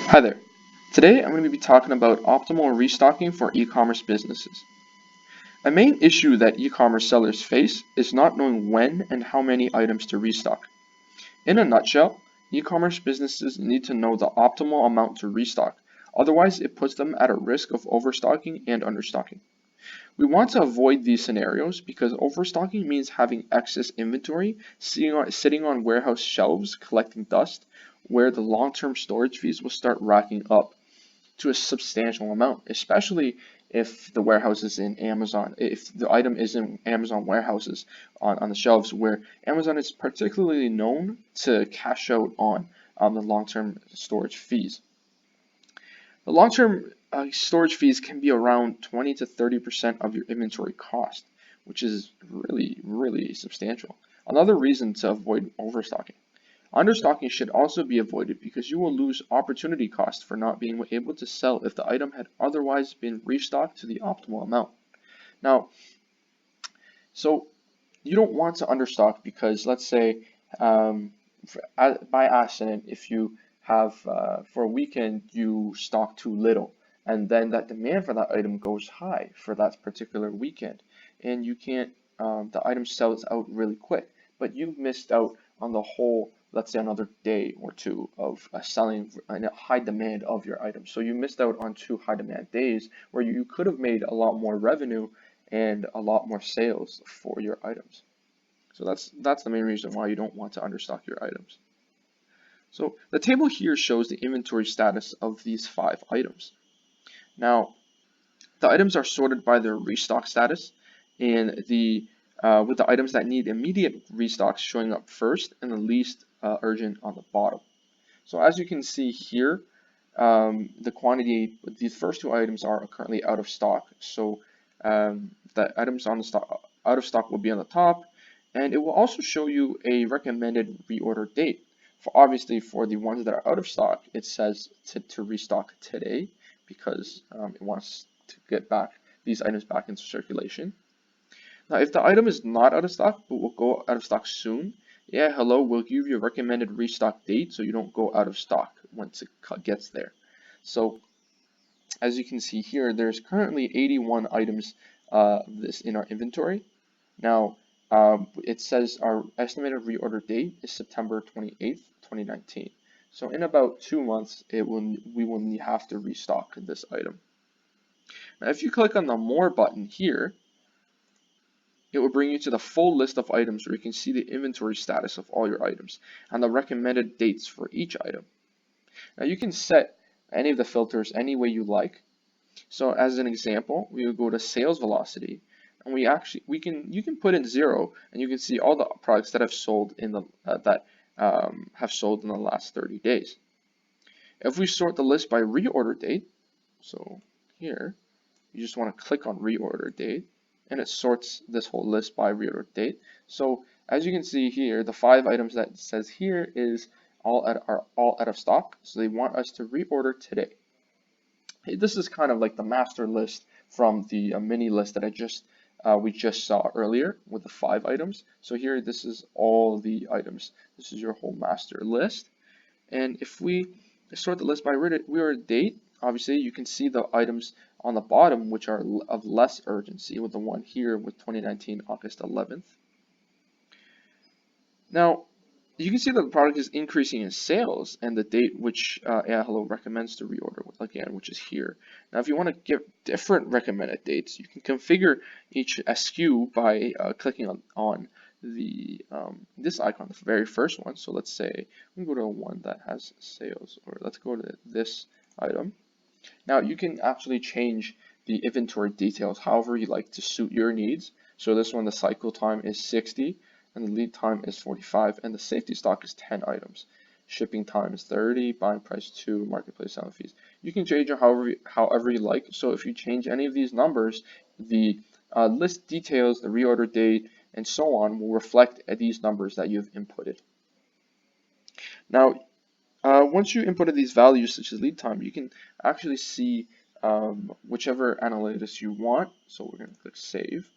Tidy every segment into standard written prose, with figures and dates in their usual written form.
Hi there. Today I'm going to be talking about optimal restocking for e-commerce businesses. A main issue that e-commerce sellers face is not knowing when and how many items to restock. In a nutshell, e-commerce businesses need to know the optimal amount to restock, otherwise it puts them at a risk of overstocking and understocking. We want to avoid these scenarios because overstocking means having excess inventory sitting on warehouse shelves collecting dust, where the long-term storage fees will start racking up to a substantial amount, especially if the warehouse is in Amazon, if the item is in Amazon warehouses on the shelves, where Amazon is particularly known to cash out on the long-term storage fees. The long-term storage fees can be around 20 to 30% of your inventory cost, which is really substantial. Another reason to avoid overstocking. Understocking should also be avoided because you will lose opportunity cost for not being able to sell if the item had otherwise been restocked to the optimal amount. Now, so you don't want to understock because let's say by accident, if you have for a weekend you stock too little, and then that demand for that item goes high for that particular weekend, and you can't the item sells out really quick, but you've missed out on the whole, let's say another day or two of selling and a high demand of your item. So you missed out on 2 high demand days where you could have made a lot more revenue and a lot more sales for your items. So that's the main reason why you don't want to understock your items. So the table here shows the inventory status of these 5 items. Now, the items are sorted by their restock status, and with the items that need immediate restocks showing up first and the least urgent on the bottom. So as you can see here, the quantity, these first 2 items are currently out of stock. So the items on the stock out of stock will be on the top, and it will also show you a recommended reorder date. Obviously, for the ones that are out of stock, it says to restock today because it wants to get back these items back into circulation. Now, if the item is not out of stock but will go out of stock soon, yeah, hello, we'll give you a recommended restock date so you don't go out of stock once it gets there. So, as you can see here, there's currently 81 items this in our inventory. Now, it says our estimated reorder date is September 28th, 2019. So in about 2 months, we will have to restock this item. Now, if you click on the More button here, it will bring you to the full list of items where you can see the inventory status of all your items and the recommended dates for each item. Now, you can set any of the filters any way you like. So as an example, we would go to sales velocity, and you can put in 0, and you can see all the products that have sold in the have sold in the last 30 days. If we sort the list by reorder date, so here you just want to click on reorder date, and it sorts this whole list by reorder date. So as you can see here, the 5 items that it says here are all out of stock, so they want us to reorder today. This is kind of like the master list from the mini list that we just saw earlier with the 5 items. So here, this is all the items. This is your whole master list. And if we sort the list by reorder date, obviously you can see the items on the bottom which are of less urgency, with the one here with 2019 August 11th. Now, you can see that the product is increasing in sales and the date which Hello recommends to reorder again, which is here. Now, if you want to give different recommended dates, you can configure each SKU by clicking on the this icon, the very first one. So let's say we go to one that has sales, or let's go to this item. Now, you can actually change the inventory details however you like to suit your needs. So this one, the cycle time is 60. And the lead time is 45, and the safety stock is 10 items. Shipping time is 30, buying price 2, marketplace selling fees. You can change it however you like. So if you change any of these numbers, the list details, the reorder date, and so on will reflect these numbers that you've inputted. Now, once you inputted these values, such as lead time, you can actually see whichever analytics you want. So we're going to click save.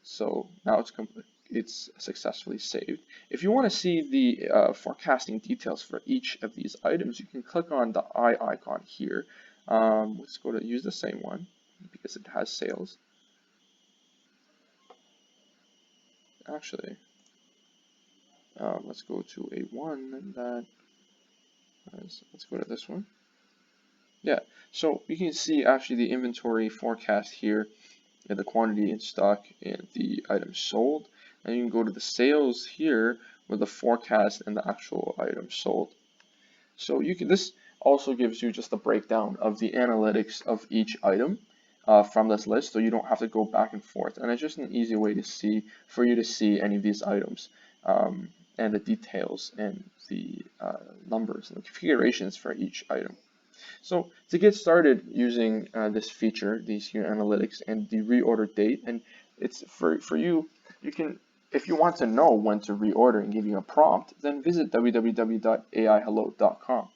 So now it's complete. it's successfully saved. If you want to see the forecasting details for each of these items, you can click on the eye icon here. Let's go to use the same one because it has sales. Actually, let's go to a one that let's go to this one. Yeah, so you can see actually the inventory forecast here, and the quantity in stock and the items sold. And you can go to the sales here with the forecast and the actual items sold. So you can, this also gives you just a breakdown of the analytics of each item from this list, so you don't have to go back and forth. And it's just an easy way to see, for you to see any of these items and the details and the numbers and the configurations for each item. So to get started using this feature, these here analytics and the reorder date, and it's for you, you can, if you want to know when to reorder and give you a prompt, then visit www.aihello.com.